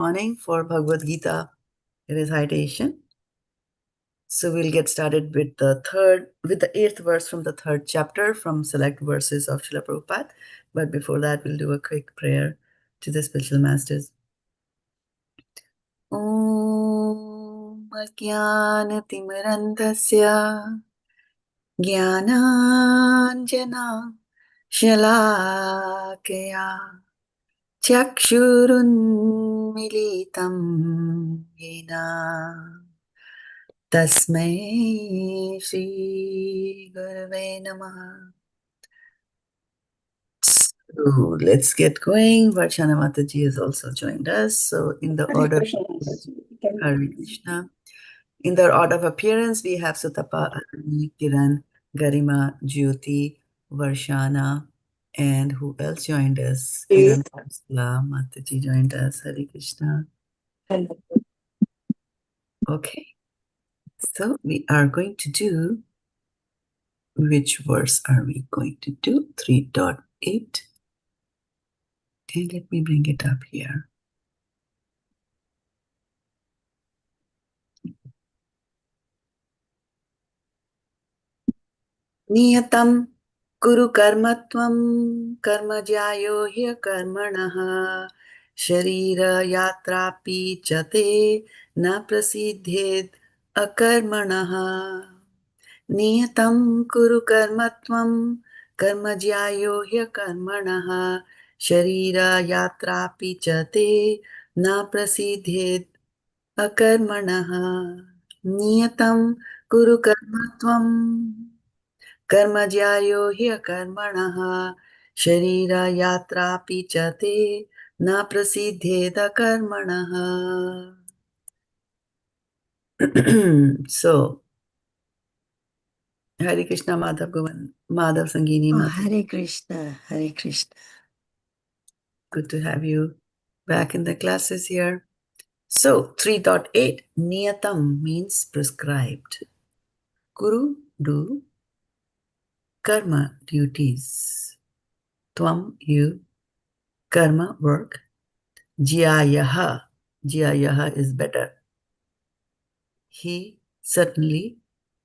Morning for Bhagavad-gita recitation. So we'll get started with the eighth verse from the third chapter from select verses of Srila Prabhupada. But before that, we'll do a quick prayer to the spiritual masters. Om Ajnana-timirandasya Jnananjana Shalakaya Chakshurunmilitam Yena Tasmai Shri Gurave Namaha. So let's get going. Varshana Mataji has also joined us. So in the order Hare Krishna. In the order of appearance, we have Sutapa, Aruni, Kiran, Garima, Jyoti, Varshana, and who else joined us? Kiran Karsala, Mataji joined us. Hare Krishna. Okay. So we are going to do, which verse are we going to do? 3.8. And let me bring it up here. Niyatam kuru karma tvam karma jyāyo akarmaṇaḥ śarīra-yātrāpi chate na prasidhyed akarmaṇaḥ niyatam kuru karma tvam karma jyāyo akarmaṇaḥ śarīra-yātrāpi chate na prasidhyed akarmaṇaḥ niyatam kuru karma tvam karma jyāyo akarmaṇaḥ śarīra-yātrāpi chate na prasidhyed akarmaṇaḥ. So, Hare Krishna, Madhav Sangini. Hare Krishna, Hare Krishna. Good to have you back in the classes here. So, 3.8, niyatam means prescribed. Kuru, do. Karma, duties. Tvam, you. Karma, work. Jyāyaḥ, jyāyaḥ is better. He, certainly.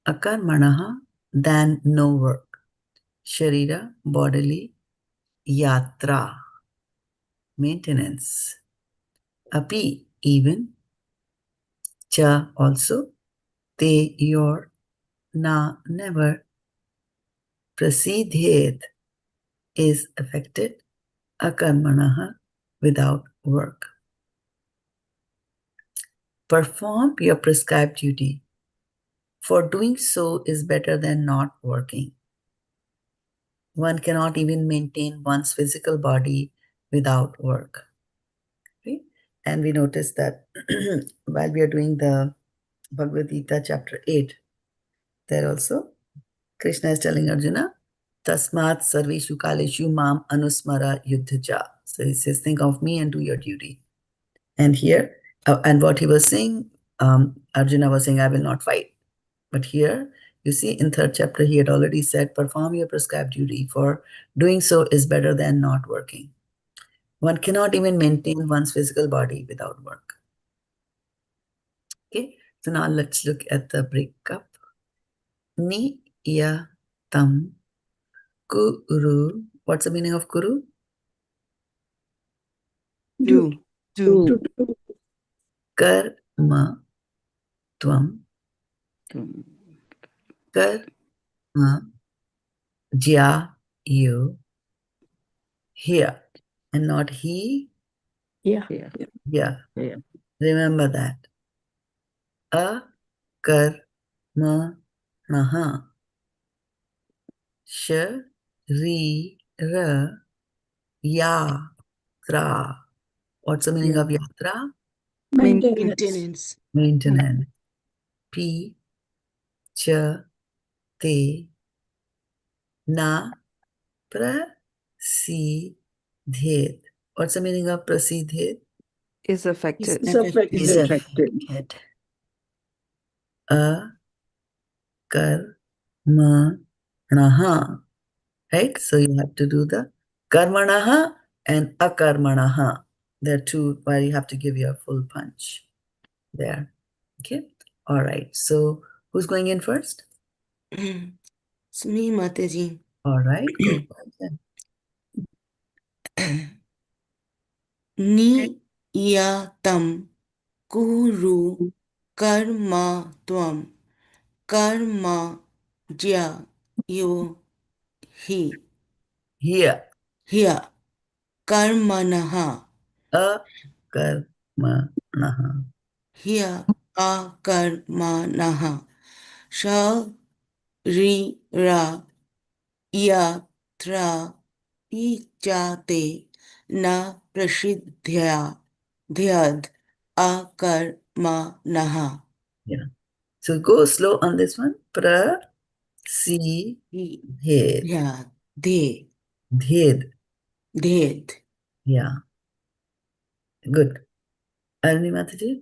Akarmaṇaḥ, than no work. Sharira, bodily. Yātrā, maintenance. Api, even. Cha, also. Te, your. Na, never. Prasidhyet, is affected. Akarmaṇaḥ, without work. Perform your prescribed duty, for doing so is better than not working. One cannot even maintain one's physical body without work. Okay? And we notice that while we are doing the Bhagavad-gita chapter 8, there also Kṛṣṇa is telling Arjuna, Tasmat sarveshu kaleshu mam anusmara yuddhaja. So he says, think of me and do your duty. And here, and what he was saying, Arjuna was saying, I will not fight. But here, you see, in third chapter, he had already said, perform your prescribed duty, for doing so is better than not working. One cannot even maintain one's physical body without work. Okay, so now let's look at the breakup. Niyatam kuru. What's the meaning of kuru? Do. Karma tvam. Karma jyāyo. Here. And not he. Yeah. Remember that. Akarmaṇaḥ. śarīra-yātrā. What's the meaning of yātrā? Maintenance. P. Cha. Te. Na. Prasidhyet. What's the meaning of prasidhyet? Is affected. Is affected. Akarmaṇaḥ. Right? So you have to do the karmaṇaḥ and akarmaṇaḥ. There are two where you have to give your full punch there. Okay. All right. So who's going in first? It's me, Mataji. All right. Go ahead then. Niyataṁ kuru karma tvam karma jyāyo Here. akarmaṇaḥ Akarmaṇaḥ. akarmaṇaḥ śarīra-yātrāpi na prasidhyed akarmaṇaḥ. Yeah. So go slow on this one. Prasidhyed. Dhed. Yeah. Good. Aruni Mataji?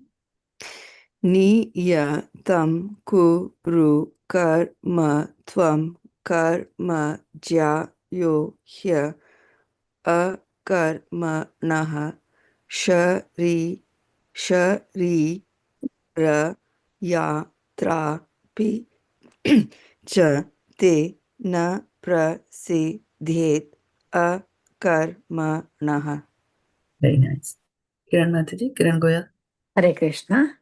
Niyatam kuru karma tvam karma jyāyo akarmaṇaḥ śarīra-yātrāpi te na prasidhyet akarmaṇaḥ. Very nice. Kiran Mataji? Kiran Goyal? Hare Krishna.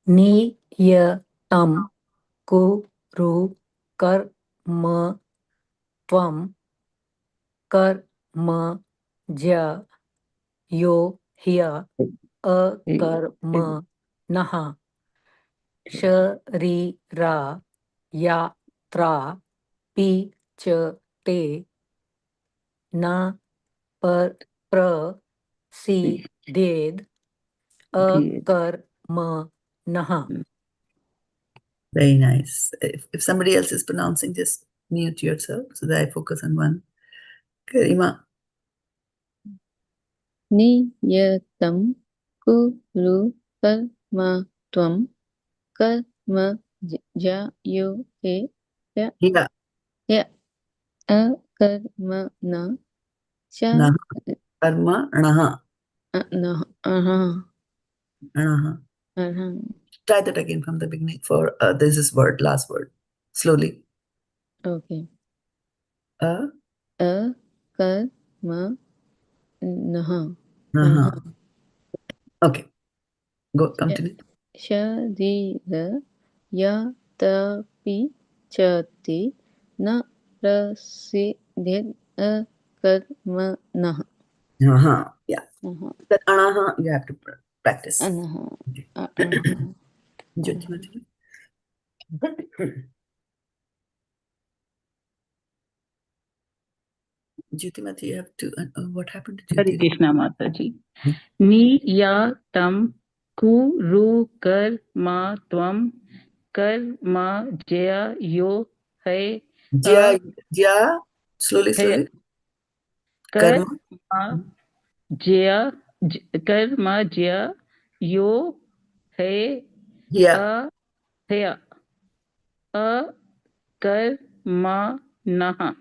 Niyatam kuru karma tvam karma jyāyo akarmaṇaḥ śarīra-yātrāpi te na prasidhyed akarmaṇaḥ. Very nice. If somebody else is pronouncing, just mute yourself so that I focus on one. Karima? Niyatam kuru karma tvam karma jyāyo Yeah. akarmaṇaḥ Akarmaṇaḥ. Anaha. Try that again from the beginning for this is word, last word. Slowly. Okay. Akarmaṇaḥ. Okay. Go, continue. śarīra-yātrāpi te na prasidhyet akarmaṇaḥ. Yeah. That anaha you have to practice. Anaha. Jyoti Mataji? Jyoti Mataji, you have to. What happened to Hare Jyoti? Krishna Mataji. Niyatam kuru karma tvam karma jyāyo Slowly. karma jyāyo akarmaṇaḥ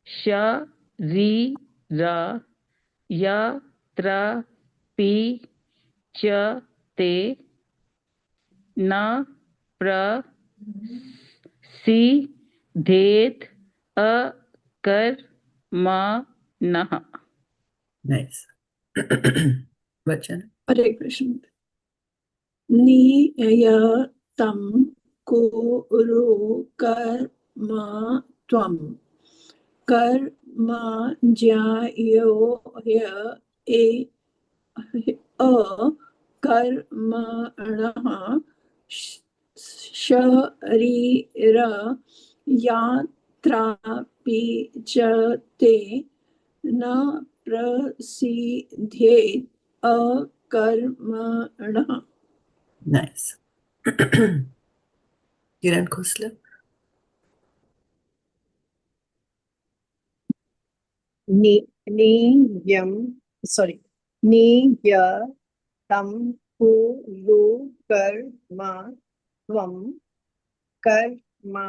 śarīra-yātrāpi te na prasidhyet akarmaṇaḥ. Nice. Vachana? Hare Krishna. Niyatam kuru karma tvam karma jyāyo akarmaṇaḥ śarīra-yātrāpi te na prasidhyet akarmaṇaḥ. Nice. Kiran Khosla? Niyatam kuru karma tvam karma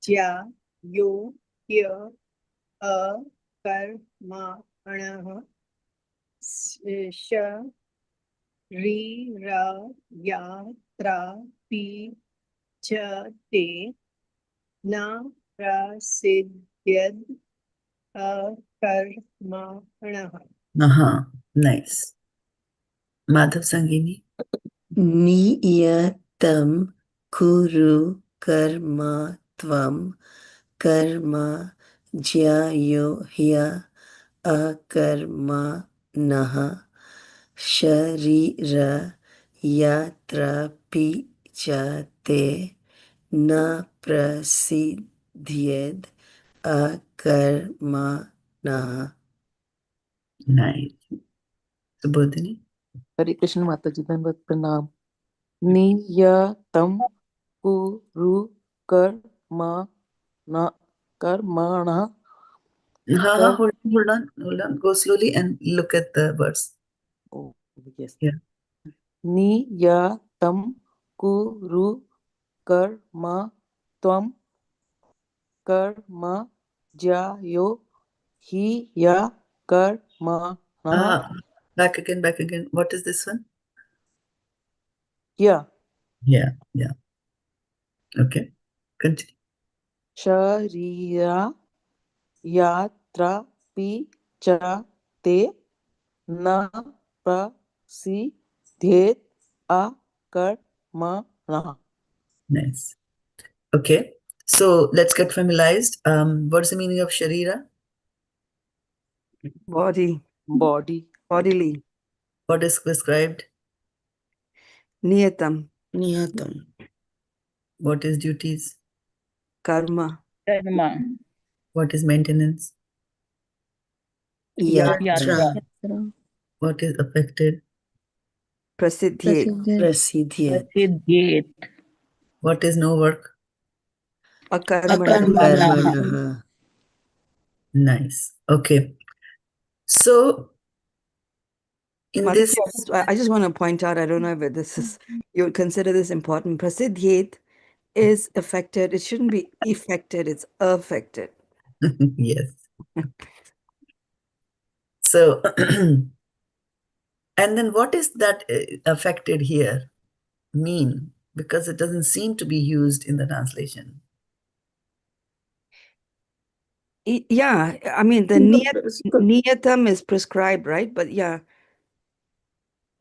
jyāyo akarmaṇaḥ śarīra-yātrāpi te na prasidhyed akarmaṇaḥ. Nice. Madhav Sangini. niyatam kuru karma tvam karma jyāyo akarmaṇaḥ śarīra-yātrāpi te na prasidhyed akarmaṇaḥ. Nice. So bodily. Hare Krishna Mataji, Dandavat Pranam. Niyatam kuru karmaṇaḥ. Hold on. Go slowly and look at the words. Oh, yes. Yeah. Niyatam kuru tvam karma jyāyo akarmaṇaḥ. Back again. What is this one? Yeah. Yeah. Okay. Continue. śarīra-yātrāpi te na prasidhyet akarmaṇaḥ. Nice. Okay. So let's get familiarized. What's the meaning of sharira? Body. bodily, What is prescribed? niyatam, niyatam, What is duties? karma, What is maintenance? yātrā, What is affected? prasidhyet, prasidhyet, What is no work? akarmaṇaḥ. Nice. Okay. So in this, I just want to point out, I don't know if this is, you would consider this important. Prasidhyet is affected. It shouldn't be effected. It's affected. yes. So, and then what is that affected here mean? Because it doesn't seem to be used in the translation. Yeah, I mean, the niyatam is prescribed, right? But yeah.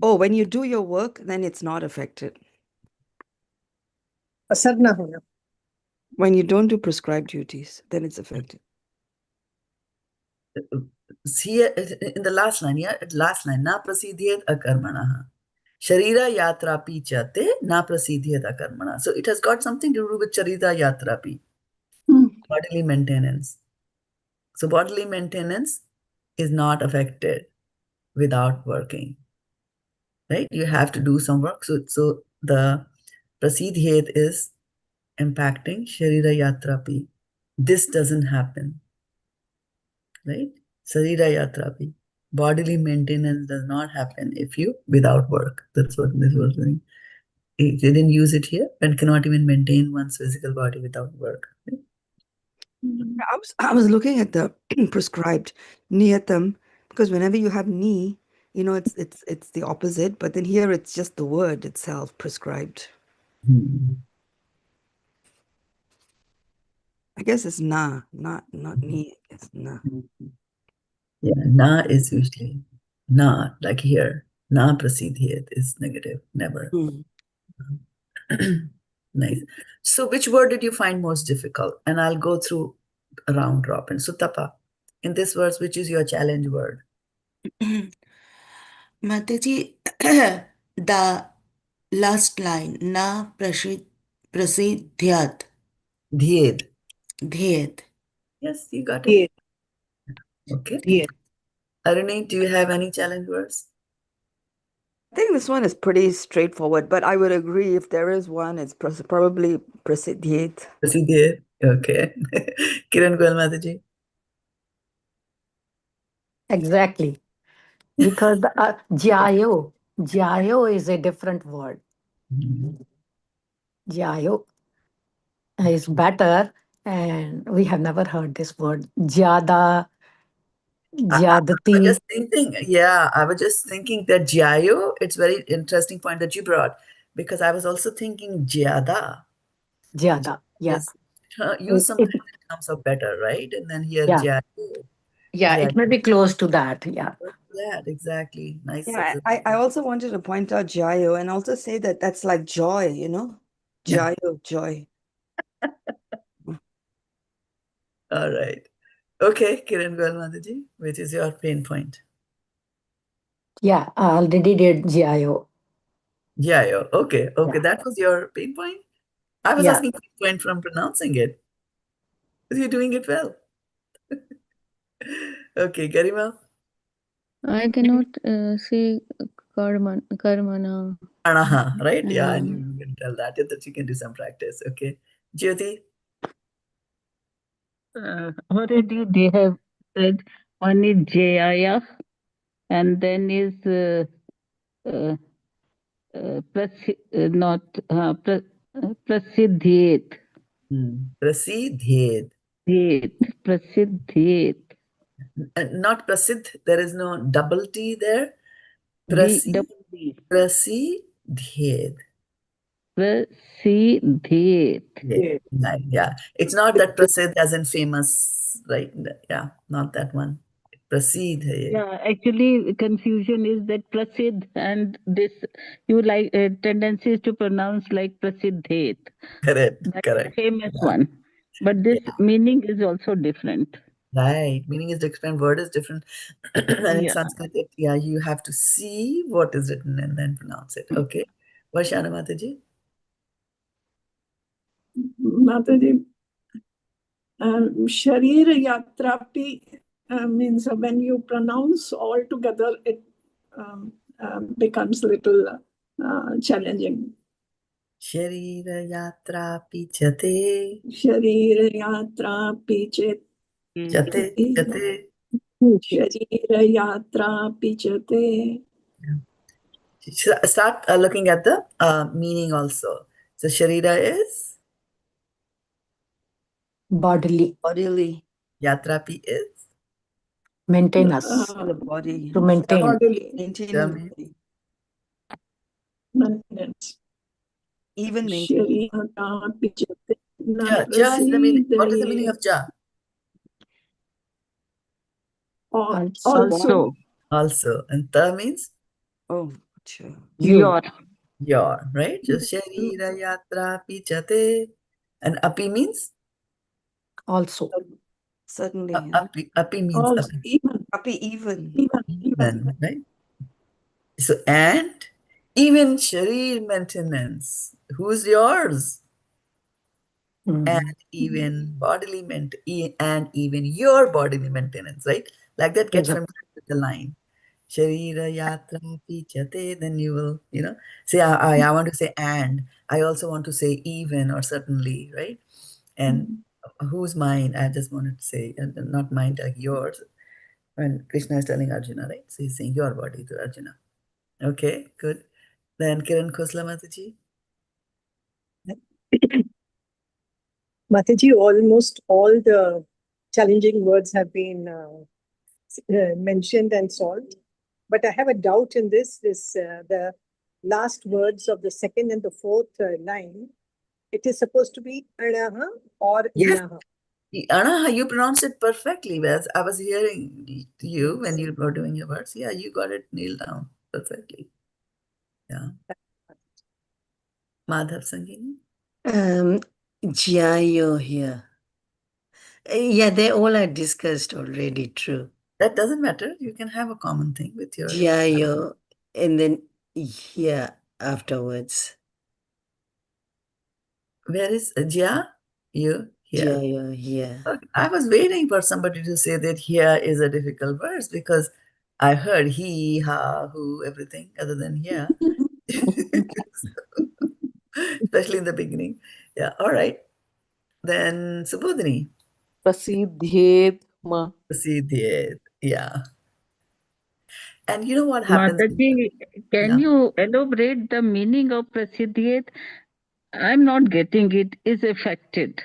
Oh, when you do your work, then it's not affected. असर ना होना. When you don't do prescribed duties, then it's affected. Here in the last line, na prasidhyet akarmaṇaḥ. śarīra-yātrāpi te na prasidhyet akarmaṇaḥ. So it has got something to do with śarīra-yātrāpi, bodily maintenance. So bodily maintenance is not affected without working, right? You have to do some work. So the prasidhyet is impacting śarīra-yātrāpi. This doesn't happen, right? śarīra-yātrāpi. Bodily maintenance does not happen if you without work. That's what this was doing. They didn't use it here and cannot even maintain one's physical body without work. Right? I was looking at the prescribed niyatam, because whenever you have ni, you know, it's the opposite, but then here it's just the word itself, prescribed. I guess it's na, not ni, it's na. Yeah, na is usually na, like here. Na prasidhyet is negative, never. Nice. So which word did you find most difficult? And I'll go through a round robin. So Tapa, in this verse, which is your challenge word? Mataji, the last line, na prasidhyat. Dhyed. Yes, you got it. Okay. Aruni, do you have any challenge words? I think this one is pretty straightforward, but I would agree if there is one, it's probably prasidhyet. Okay. Kiran Goyal Mataji. Exactly. Because the jyāyo is a different word. Jyāyo is better, and we have never heard this word. Jyāda I was Jyadati. just thinking, yeah, I was just thinking that jyāyo, it's very interesting point that you brought, because I was also thinking jyāda. Jyada. Yeah. Yes, use It, sometimes it, it comes out better, right? And then here yeah. jyāyo. Yeah. Yeah, It may be close to that. Yeah. that exactly. Nice. Yeah, I also wanted to point out jyāyo and also say that that's like joy, you know? Yeah. Jyāyo, joy. All right. Okay, Kiran Mataji, which is your pain point? Yeah. I already did jyāyo. Jyāyo. Okay. Okay. Yeah. That was your pain point? I was Yeah. asking pain point from pronouncing it. Because you're doing it well. Okay, Garima. I cannot say karmaṇaḥ. Right? Yeah, and you can tell that you can do some practice. Okay. Jyoti. Already they have said one is jyāyaḥ and then is prasidhyet. Prasidhyed. Prasidhyet. Not prasidh. There is no double T there. Double D. Prasidhyed. Prasidhyet. Yeah. It's not that prasidh as in famous, right? Yeah, not that one. Prasidhyed. Yeah, actually, confusion is that prasidh and this you like tendencies to pronounce like prasidhyet. Correct. That's Correct. the famous Yeah. one. But this Yeah. meaning is also different. Right. Meaning is different, word is different. And in Yeah. Sanskrit, you have to see what is written and then pronounce it. Okay. Varshana Mataji. Mataji, śarīra-yātrāpi means when you pronounce all together, it becomes little challenging. śarīra-yātrāpi chate. śarīra-yātrāpi chate. śarīra-yātrāpi chate. Start looking at the meaning also. So Sharira is? Bodily. Bodily. Yatrapi is? Maintenance. The body. To maintain. Bodily. Maintaining the body. Maintenance. Even maintaining. śarīra-yātrāpi chate. Ja is the meaning. What is the meaning of ja? Also. Also. And ta means? Oh, sure. Your. Right? So śarīra-yātrāpi chate. And api means? Also. Certainly. Api means Also, api. Even. Even, right? So, and even sharir maintenance. Who's yours? And even bodily and even your bodily maintenance, right? Like that, get familiar with the line. śarīra-yātrāpi chate, then you will, say, I want to say and. I also want to say even or certainly, right? And who's mine? I just wanted to say, not mine, like yours. When Kṛṣṇa is telling Arjuna, right? So he's saying your body to Arjuna. Okay, good. Then Kiran Khosla Mataji. Mataji, almost all the challenging words have been mentioned and solved. But I have a doubt in this the last words of the second and the fourth line. It is supposed to be anaha or inaha. Anaha, you pronounced it perfectly. As I was hearing you when you were doing your words. Yeah, you got it nailed down perfectly. Yeah. Madhav Sangini? Jyāyo here. Yeah, they all are discussed already, true. That doesn't matter. You can have a common thing with your... Jyāyo, and then here afterwards. Where is Jya? You? Here. Jyāyo here. Okay. I was waiting for somebody to say that here is a difficult verse because I heard he, ha, who, everything other than here. Especially in the beginning. Yeah, all right. Then Subodhini. Prasidhyed. Prasidhyed. Yeah. And you know what happens? Mataji, can you elaborate the meaning of prasidhyet? I'm not getting it. Is affected.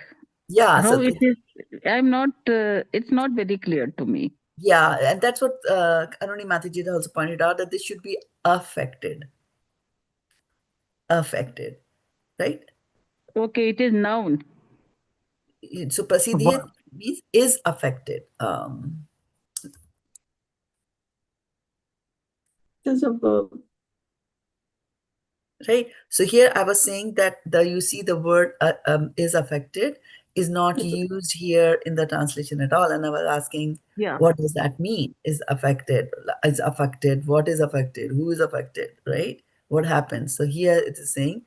Yeah. How it is? I'm not. It's not very clear to me. Yeah, and that's what Anoni Mathijita also pointed out, that this should be affected. Affected, right? Okay, it is noun. So prasidhyet means is affected. There's a verb. Right. So here I was saying that you see the word is affected is not used here in the translation at all. And I was asking, Yeah. what does that mean? Is affected? Is affected? What is affected? Who is affected? Right? What happens? So here it is saying,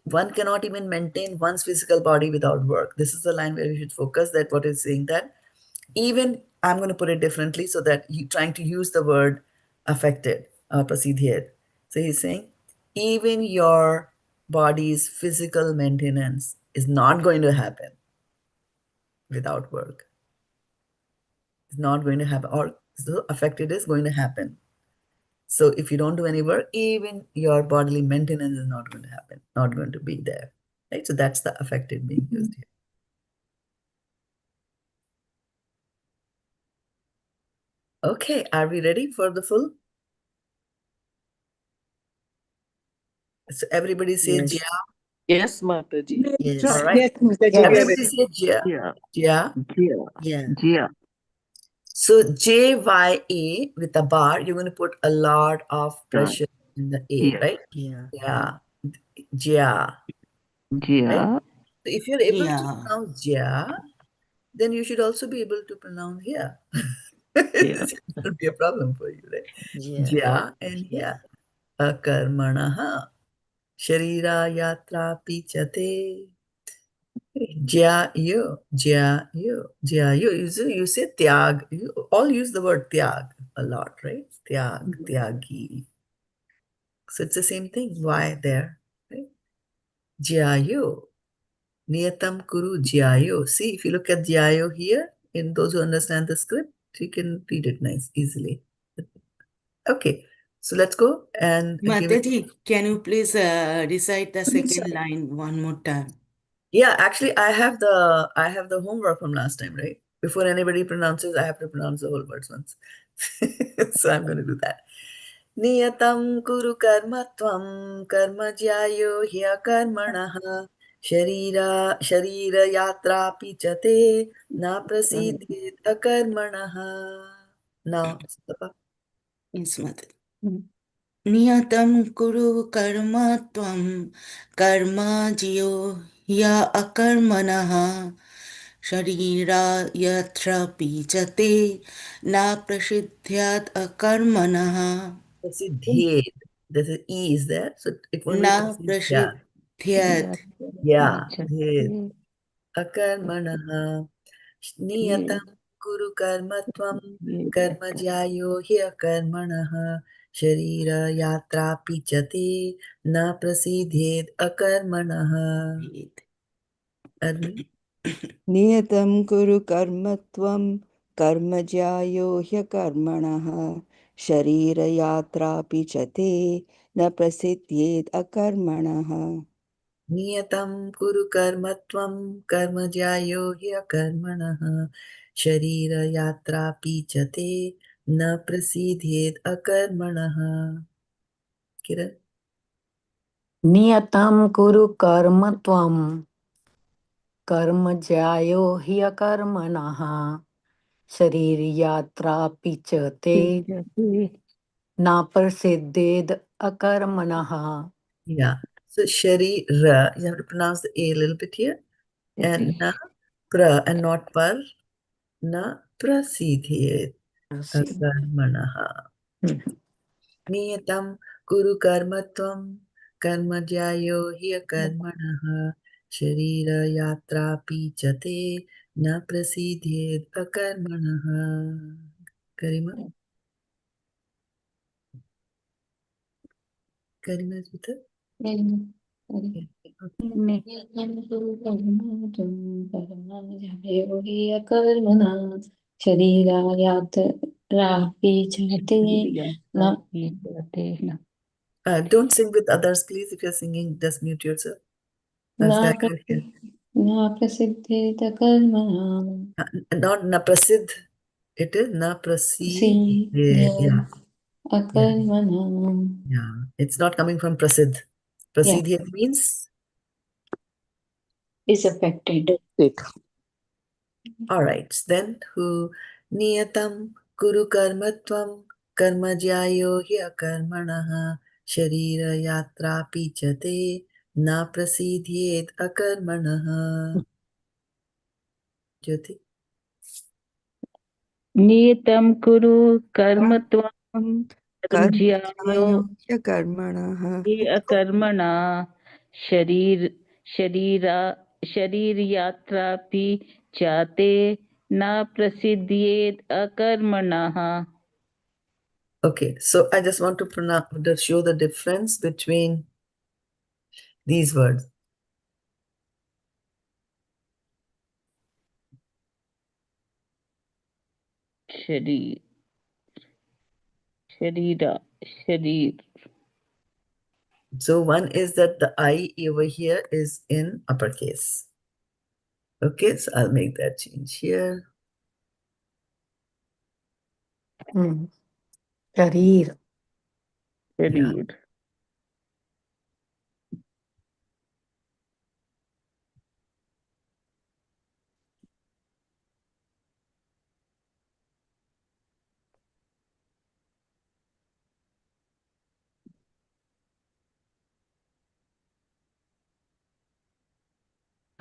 one cannot even maintain one's physical body without work. This is the line where you should focus, that what is saying that even, I'm going to put it differently so that you trying to use the word affected, prasidhyed. So he's saying, even your body's physical maintenance is not going to happen without work. It's not going to happen, or so affected is going to happen. So if you don't do any work, even your bodily maintenance is not going to happen, not going to be there. Right? So that's the affected being used here. Okay, are we ready for the full? So everybody say Yes. jya. Yes, Mataji. Yes. All right. Yes, Mataji, we are Everybody ready. say jya. Yeah. Jya. Yeah. Yeah. Yeah. So JYA with a bar, you're going to put a lot of pressure in the A, Yeah. right? Yeah. Yeah. Jya. Right? Yeah. So if you're able to Yeah. pronounce jya, then you should also be able to pronounce here. Yeah. This will be a problem for you, right? Yeah. Jya and here. Akarmaṇaḥ. śarīra-yātrāpi chate. Jyāyo, jyāyo, jyāyo. You say tyag. You all use the word tyag a lot, right? Tyag, tyagi. So it's the same thing. Why there? Right? Jyāyo. Niyatam kuru jyāyo. See, if you look at jyāyo here, in those who understand the script, you can read it nice, easily. Okay, so let's go and give it. Mataji, can you please recite the second line one more time? Yeah, actually, I have the homework from last time, right? Before anybody pronounces, I have to pronounce the whole words once. So I'm going to do that. Niyatam kuru karma tvam karma jyāyo akarmaṇaḥ śarīra-yātrāpi chate na prasidhyed akarmaṇaḥ. Now, Sapa. Yes, Mataji. Niyatam kuru karma tvam karma jyo ya akarmanaha śarīra-yātrāpi chate na prasidhyat akarmanaha Prasidhyed. This is E is there, so it won't be na prasidhyat. prasidhyat. Yeah, dhyed. Akarmaṇaḥ. Niyatam kuru karma tvam karma jyāyo akarmaṇaḥ śarīra-yātrāpi chate na prasidhyed akarmaṇaḥ. Arvind? Niyatam kuru karma tvam karma jyāyo ह्यकर्मणः śarīra-yātrāpi chate na prasidhyed akarmaṇaḥ. Niyatam kuru karma tvam karma jyāyo akarmaṇaḥ śarīra-yātrāpi chate na prasidhyed akarmaṇaḥ. Kiran? Niyatam kuru karma tvam कर्म ज्यायो हि अकर्मणः शरीरयात्रापि च ते न प्रसिद्धेद अकर्मणः. Yeah. So śarīra, you have to pronounce the A a little bit here. And na pra and not par. Na prasidhyet akarmaṇaḥ. Niyatam kuru karma tvam karma jyāyo hi akarmaṇaḥ śarīra-yātrāpi chate na prasidhyet akarmaṇaḥ. Karima? Karima is with us? Okay. Don't sing with others, please. If you're singing, just mute yourself. Not na prasidh. It is na See, prasidhyet. Yeah. akarmaṇaḥ. Yeah. It's not coming from prasidh. Prasidhyet means? Is affected. All right. Then who niyatam kuru karma tvam karma jyāyo akarmaṇaḥ śarīra-yātrāpi te na prasidhyed akarmaṇaḥ. Jyoti. Niyataṁ kuru karma tvam jyāyo akarmaṇaḥ akarmaṇaḥ śarīra-yātrāpi te na prasidhyed akarmaṇaḥ. Okay, so I just want to show the difference between these words. Sharir. So one is that the I over here is in uppercase. Okay, so I'll make that change here. Sharir. Sharir.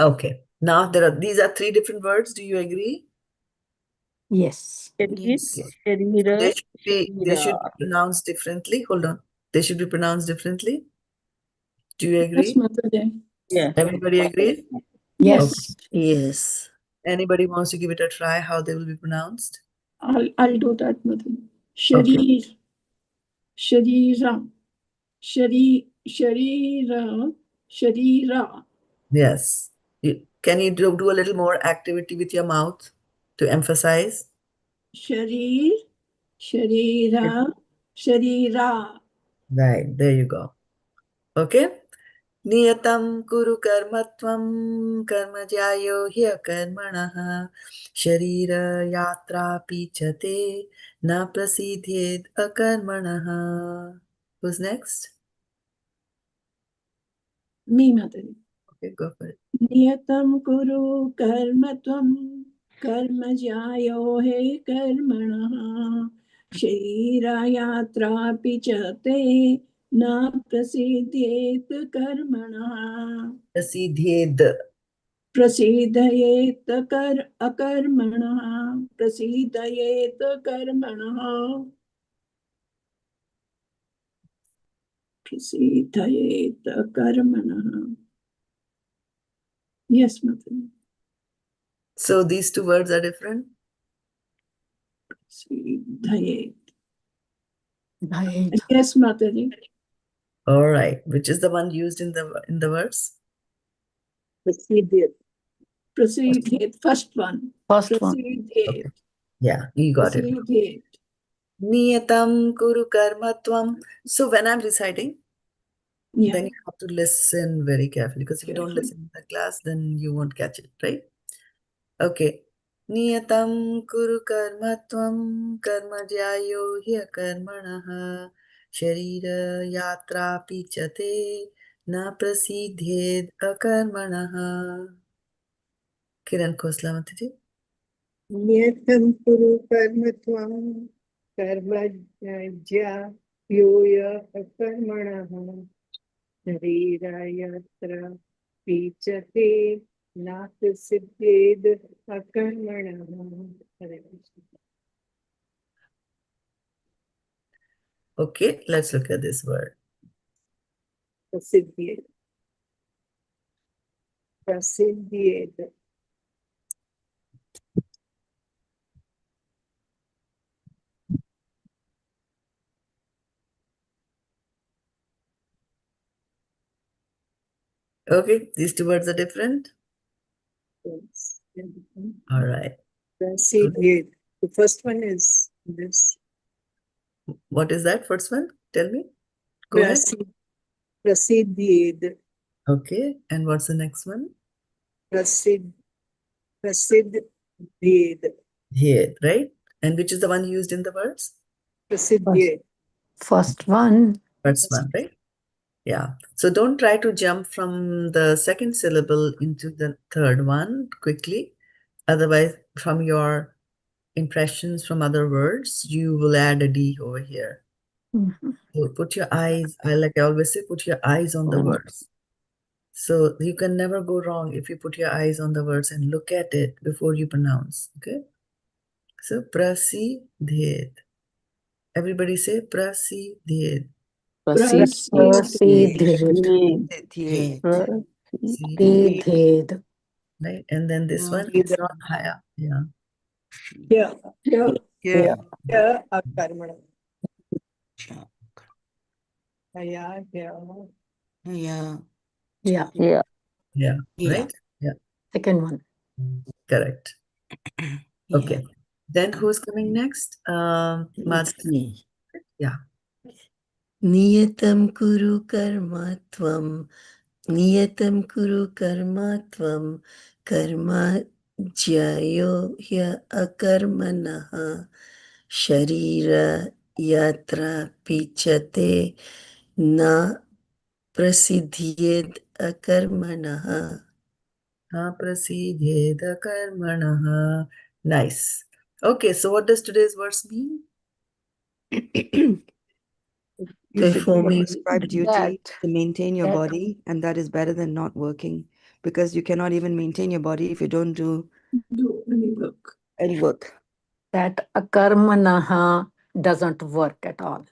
Okay, now these are three different words. Do you agree? Yes. Yes. Sharira, They should be pronounced differently. Hold on. They should be pronounced differently. Do you agree? Yes, Mataji. Yeah. Everybody agree? Yes. Yes. Anybody wants to give it a try how they will be pronounced? I'll do that, Mataji. Sharir, sharira, sharira, sharira. Yes. Can you do a little more activity with your mouth to emphasize? Sharir, sharira, sharira. Right, there you go. Okay. Niyatam kuru karma tvam karma jyāyo akarmaṇaḥ śarīra-yātrāpi te na prasidhyed akarmaṇaḥ. Who's next? Me, Mataji. Okay, go for it. Niyatam kuru karma tvam karma jyāyo akarmaṇaḥ śarīra-yātrāpi te na prasidhyet akarmaṇaḥ. Prasidhyed. prasidhyet akarmaṇaḥ. prasidhyet akarmaṇaḥ. prasidhyet akarmaṇaḥ. Yes, Mataji. So these two words are different? Prasidhyet. Right. Yes, Mataji. All right. Which is the one used in the verse? Prasidhyet. Prasidhyet. First one. First one. Prasidhyet. Okay. Yeah, you got it. Prasidhyet. Niyatam kuru karma tvam. So when I'm reciting, Yeah. then you have to listen very carefully, because if you don't Carefully. listen in the class, then you won't catch it, right? Okay. Niyatam kuru karma tvam karma jyāyo akarmaṇaḥ śarīra-yātrāpi te na prasidhyed akarmaṇaḥ. Kiran Khosla Mataji. Niyatam kuru karma tvam karma jyāyo akarmaṇaḥ śarīra-yātrāpi te na prasidhyed akarmaṇaḥ. Hare Krishna. Okay, let's look at this word. Prasidhyet. Prasidhyet. Okay, these two words are different. Yes. All right. Prasidhyet. The first one is this. What is that first one? Tell me. Go ahead. Prasidhyet. Okay, and what's the next one? Prasidhyet. Here, right? And which is the one used in the words? Prasidhyed. First one. First one, right? Yeah. So don't try to jump from the second syllable into the third one quickly. Otherwise, from your impressions from other words, you will add a D over here. Mhm. So put your eyes, like I always say, put your eyes on the words. So you can never go wrong if you put your eyes on the words and look at it before you pronounce. Okay. So prasidhyed. Everybody say prasidhyed. Prasidhyed. Prasidhyed. Prasidhyed. Prasidhyed. Right. And then this one is higher. Yeah. Akarmaṇaḥ. Yeah. Yeah. Yeah. Yeah. Yeah. Right. Yeah. Second one. Correct. Okay. Then who's coming next? It's me. Yeah. Niyatam kuru karma tvam. Niyatam kuru karma tvam. Karma jyāyo akarmaṇaḥ. śarīra-yātrāpi chate na prasidhyed akarmaṇaḥ. Prasidhyed akarmaṇaḥ. Nice. Okay. So what does today's verse mean? You should do Performing a prescribed duty that- to maintain your that- body, and that is better than not working, because you cannot even maintain your body if you don't do Do any work. any work. That akarmaṇaḥ doesn't work at all.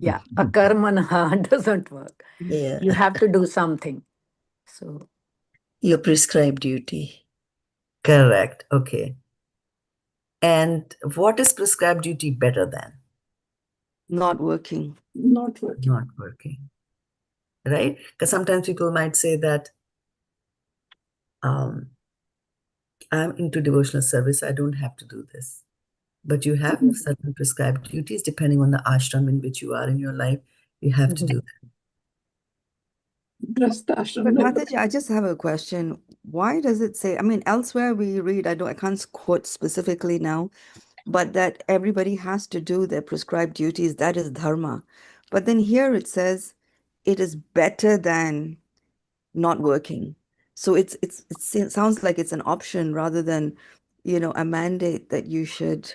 Yeah, akarmaṇaḥ doesn't work. Yeah. You have to do something. So Your prescribed duty. Correct. Okay. And what is prescribed duty better than? Not working. Not working. Not working. Right? Because sometimes people might say that I'm into devotional service, I don't have to do this. But you have certain prescribed duties depending on the ashram in which you are in your life. You have to do that. Grastashram. But Mataji, I just have a question. Why does it say, I mean, elsewhere we read, I can't quote specifically now, but that everybody has to do their prescribed duties. That is dharma. But then here it says it is better than not working. So it sounds like it's an option rather than, a mandate that you should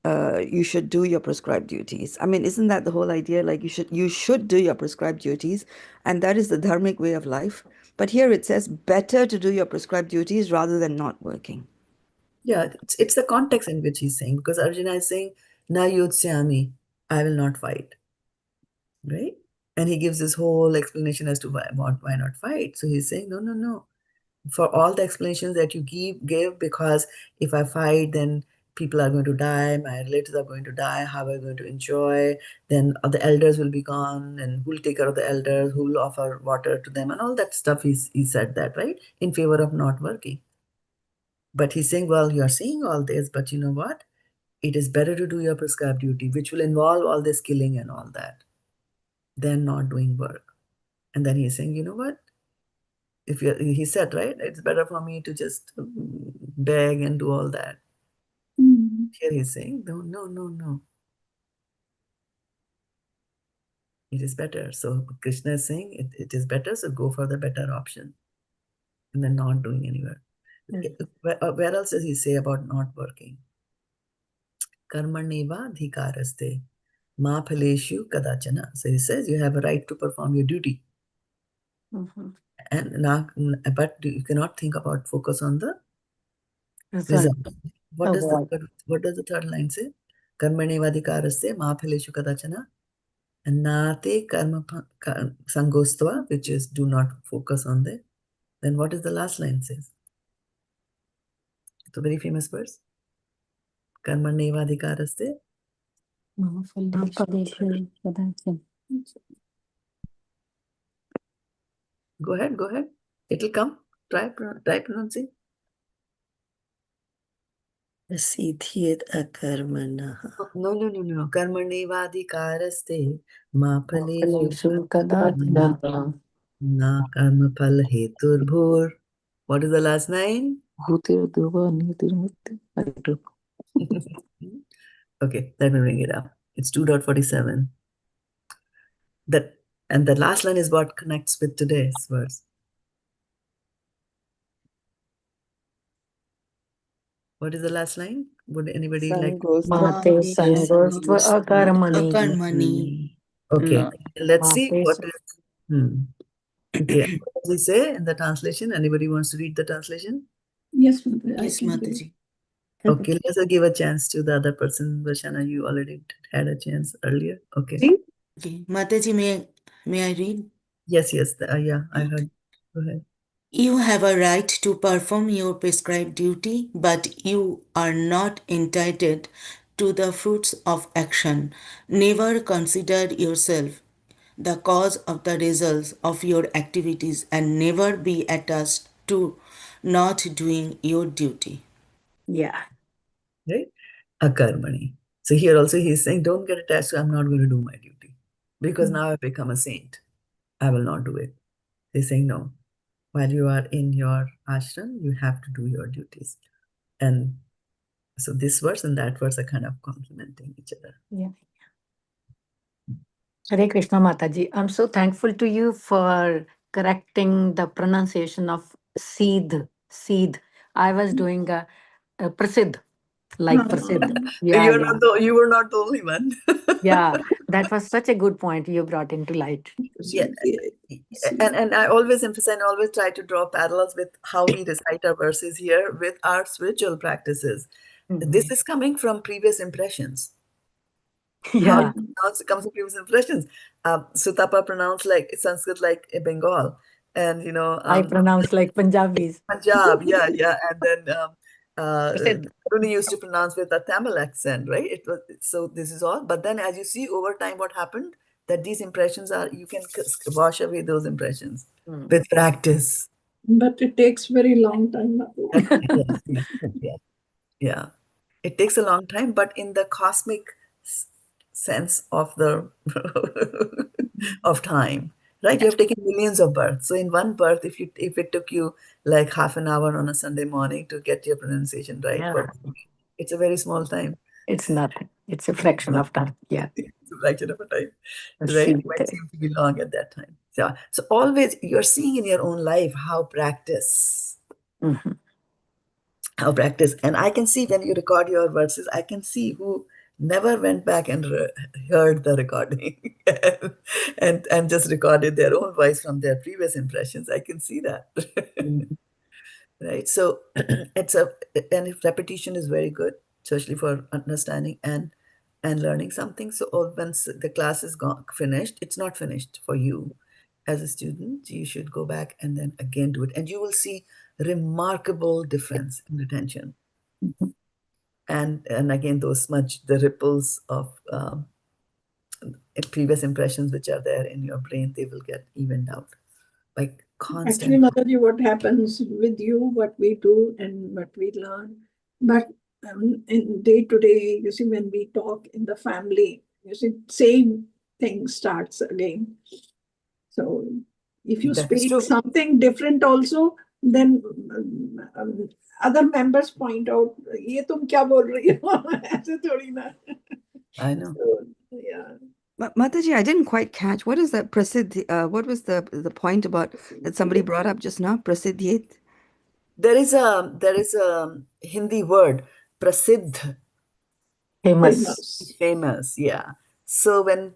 do your prescribed duties. I mean, isn't that the whole idea? Like you should do your prescribed duties, and that is the dharmic way of life. But here it says better to do your prescribed duties rather than not working. Yeah, it's the context in which he's saying, because Arjuna is saying, Na yodsyami, I will not fight. Right? And he gives this whole explanation as to why not fight. So he's saying, no. For all the explanations that you give, because if I fight, then people are going to die, my relatives are going to die, how are we going to enjoy? Then the elders will be gone, and who will take care of the elders, who will offer water to them, and all that stuff. He said that, right? In favor of not working. But he's saying, well, you're saying all this, but you know what? It is better to do your prescribed duty, which will involve all this killing and all that, than not doing work. And then he's saying, you know what? He said, right, it's better for me to just beg and do all that. Here he's saying, no. It is better. So Kṛṣṇa is saying it is better, so go for the better option. And then not doing any work. Where else does he say about not working? Karmaneva dhikaraste ma phaleshu kadachana. So he says you have a right to perform your duty. But you cannot think about focus on the result. What does the third line say? Karmaneva dhikaraste ma phaleshu kadachana. And nate karma sangostva, which is do not focus on the. Then what is the last line says? It's a very famous verse. Karmaneva dhikaraste. Go ahead. It'll come. Try pronouncing. Prasidhyed akarmaṇaḥ. No. Karmaneva dhikaraste ma phaleshu na karma phal heturbhur. What is the last line? Bhutir dhruva nitir mrityu. Okay, let me bring it up. It's 2.47. And the last line is what connects with today's verse. What is the last line? Would anybody like? Mate sangostva akarmaṇaḥ. Akarmaṇaḥ. Okay, let's see Mate what sa- is. Okay, what does he say in the translation? Anybody wants to read the translation? Yes, Mother. Yes, Mataji. Okay, let's give a chance to the other person. Varshana, you already had a chance earlier. Okay. Okay, Mataji, may I read? Yes, yeah, I heard. Go ahead. You have a right to perform your prescribed duty, but you are not entitled to the fruits of action. Never consider yourself the cause of the results of your activities and never be attached to not doing your duty. Yeah. Right? Akarmani. So here also he's saying, don't get attached to I'm not going to do my duty because now I've become a saint. I will not do it. He's saying, no. While you are in your ashram, you have to do your duties. And so this verse and that verse are kind of complementing each other. Yeah. Hare Krishna Mataji. I'm so thankful to you for correcting the pronunciation of seed. Seed. I was doing a prasidh, like prasidh. Yeah, yeah. You were not the only one. Yeah. That was such a good point you brought into light. Yeah. And I always emphasize and always try to draw parallels with how we recite our verses here with our spiritual practices. This is coming from previous impressions. How Yeah. you pronounce it comes from previous impressions. Sutapa pronounced like Sanskrit like a Bengal, and I pronounce like Punjabis. Punjab, yeah, and then Prasidh. Arjuna used to pronounce with a Tamil accent, right? It was so. This is all, but then as you see over time, what happened that these impressions are you can wash away those impressions with practice. But it takes very long time. Yeah. It takes a long time, but in the cosmic sense of the of time, right? You have taken millions of births. So in one birth, if it took you like half an hour on a Sunday morning to get your pronunciation right, Yeah. it's a very small time. It's nothing. It's a fraction of time. Yeah. It's a fraction of a time, Let's right? see It might seem to be long at that time. So always you're seeing in your own life how practice. How practice, and I can see when you record your verses, I can see who never went back and heard the recording and just recorded their own voice from their previous impressions. I can see that. Right, so and repetition is very good, especially for understanding and learning something. So once the class is finished, it's not finished for you as a student. You should go back and then again do it, and you will see remarkable difference in retention. And again, those smudge, the ripples of previous impressions which are there in your brain, they will get evened out by constant. Actually, Mataji, what happens with you, what we do and what we learn, but in day to day, you see, when we talk in the family, you see, same thing starts again. So if you That is speak true. something different also, then other members point out, "ये तुम क्या बोल रही हो?" ऐसे थोड़ी ना. I know. So, yeah. Mataji, I didn't quite catch. What is that prasidh? What was the point about that somebody brought up just now? Prasidhyet? There is a Hindi word, prasidh, Famous. famous, yeah. So when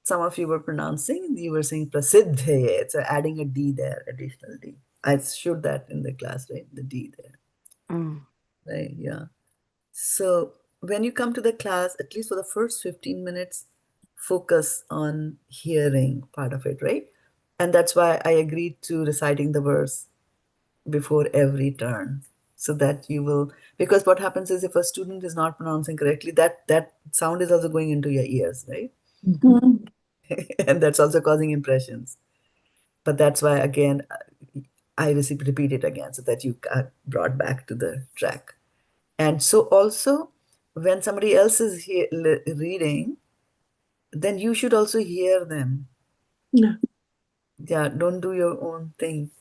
some of you were pronouncing, you were saying prasidhyet, so adding a D there, additional D. I showed that in the class, right? The D there. Oh. Right, yeah. So when you come to the class, at least for the first 15 minutes, focus on hearing part of it, right? And that's why I agreed to reciting the verse before every turn, so that you will, because what happens is if a student is not pronouncing correctly, that sound is also going into your ears, right? And that's also causing impressions. But that's why, again, I repeat it again so that you are brought back to the track. And so also, when somebody else is reading, then you should also hear them. Yeah. Yeah, don't do your own thing,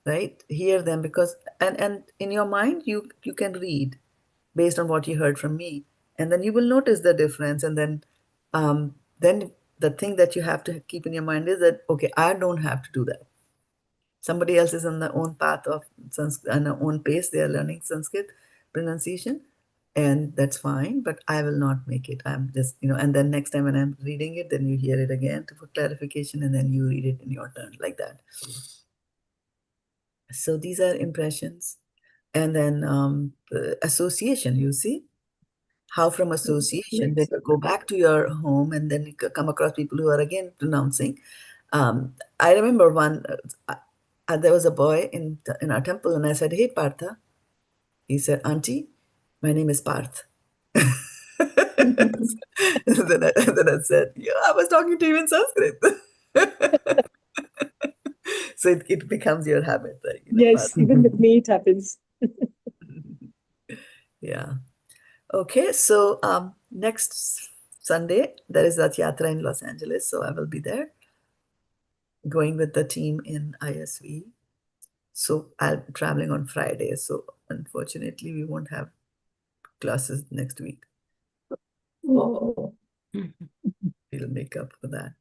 right? Hear them, because and in your mind you can read, based on what you heard from me. And then you will notice the difference. And then the thing that you have to keep in your mind is that, okay, I don't have to do that. Somebody else is on their own path of Sanskrit, on their own pace. They are learning Sanskrit pronunciation, and that's fine, but I will not make it. I'm just, and then next time when I'm reading it, then you hear it again for clarification, and then you read it in your turn, like that. So these are impressions. And then association, you see? How from association, then you go back to your home, and then you come across people who are again pronouncing. I remember there was a boy in our temple, and I said, "Hey, Partha." He said, "Auntie, my name is Parth." then I said, "Yeah, I was talking to you in Sanskrit." So it becomes your habit, right? Yes, even with me it happens. Yeah. Okay, so next Sunday, there is that yātrā in Los Angeles, so I will be there, going with the team in ISV. So I'll be traveling on Friday, so unfortunately we won't have classes next week. Oh. We'll make up for that.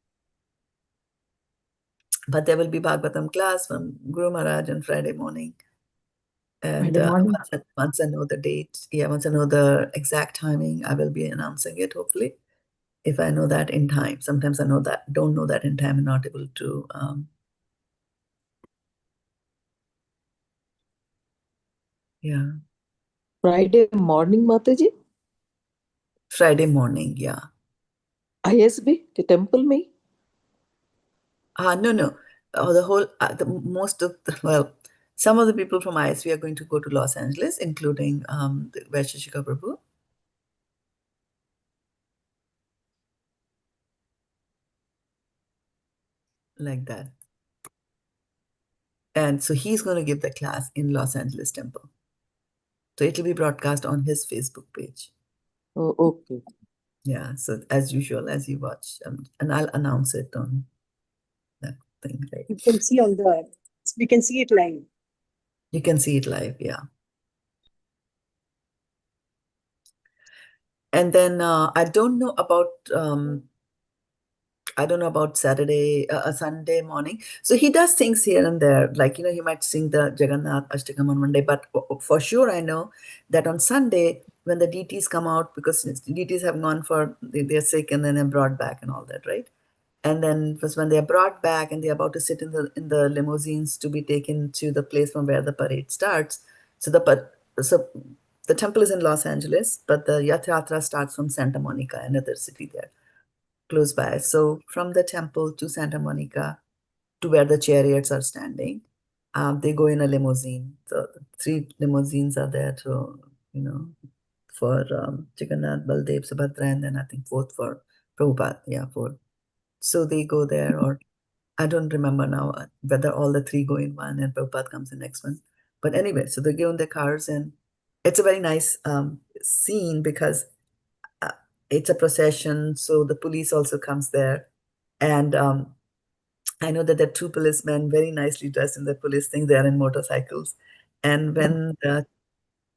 But there will be Bhagavatam class from Guru Maharaj on Friday morning. And once I know the date, once I know the exact timing, I will be announcing it, hopefully. If I know that in time. Sometimes I don't know that in time and not able to. Yeah. Friday morning, Mataji? Friday morning, yeah. ISB, the temple me? No. Some of the people from ISV are going to go to Los Angeles, including the Vaisheshika Prabhu. Like that. And so he's going to give the class in Los Angeles temple. So it will be broadcast on his Facebook page. Oh, okay. Yeah, so as usual, as you watch, and I'll announce it on that thing, right? We can see it live. You can see it live, yeah. And then I don't know about Sunday morning. So he does things here and there, like, he might sing the Jagannath Ashtakam on Monday, but for sure I know that on Sunday, when the deities come out, because deities have gone they're sick and then they're brought back and all that, right? And then first when they're brought back and they're about to sit in the limousines to be taken to the place from where the parade starts. So the temple is in Los Angeles, but the yātrā starts from Santa Monica, another city there close by. So from the temple to Santa Monica to where the chariots are standing, they go in a limousine. So 3 limousines are there to, for Jagannath, Baldev, Subhadra, and then I think 4th for Prabhupada. Yeah, 4. So they go there, or I don't remember now whether all the 3 go in one and Prabhupada comes in next one. But anyway, so they go in their cars, and it's a very nice scene because it's a procession. So the police also comes there. And I know that there are 2 policemen very nicely dressed in the police thing. They are in motorcycles. And when the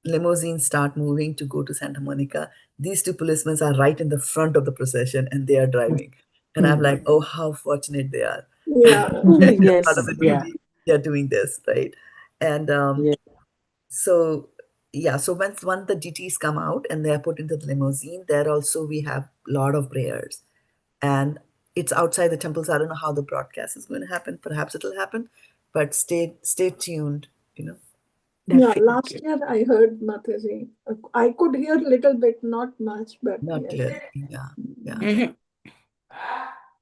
limousines start moving to go to Santa Monica, these 2 policemen are right in the front of the procession and they are driving. And I'm like, oh, how fortunate they are. Yeah. Yes, Part of the duty, they're doing this, right? And so once the deities come out and they are put into the limousine, there also we have a lot of prayers. And it's outside the temples. I don't know how the broadcast is going to happen. Perhaps it'll happen, but stay tuned, Yeah, last year I heard Mataji. I could hear a little bit, not much, but Not yes. clear. Yeah.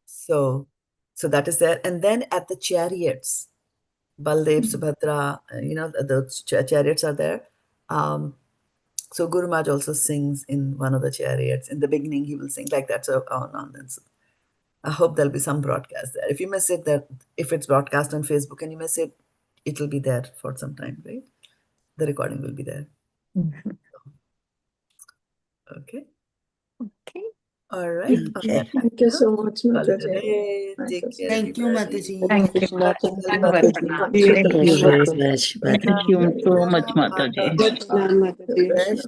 So that is there. And then at the chariots, Baldev, Subhadra, the chariots are there. So Guru Maharaj also sings in one of the chariots. In the beginning, he will sing like that. So, I hope there'll be some broadcast there. If you miss it, if it's broadcast on Facebook and you miss it, it'll be there for some time, right? The recording will be there. Okay. Okay. All right. Okay. Thank you so much, Mataji. Take care, Thank you, everybody. Mataji. Thank you. Kṛṣṇa, Thank you very much. Thank Thank you you. very much. Thank you so much, Mataji. Krishna, Mataji. Yes.